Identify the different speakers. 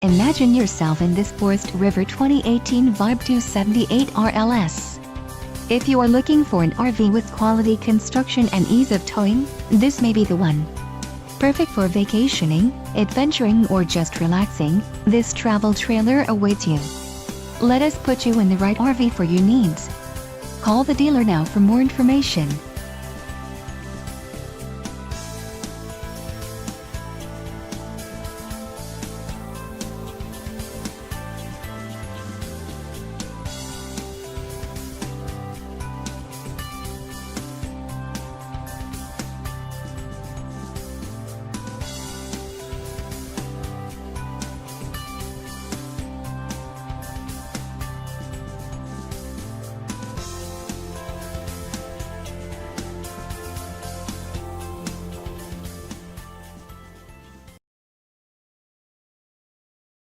Speaker 1: Imagine yourself in this Forest River 2018 Vibe 278 RLS. If you are looking for an RV with quality construction and ease of towing, this may be the one. Perfect for vacationing, adventuring or just relaxing, this travel trailer awaits you. Let us put you in the right RV for your needs. Call the dealer now for more information.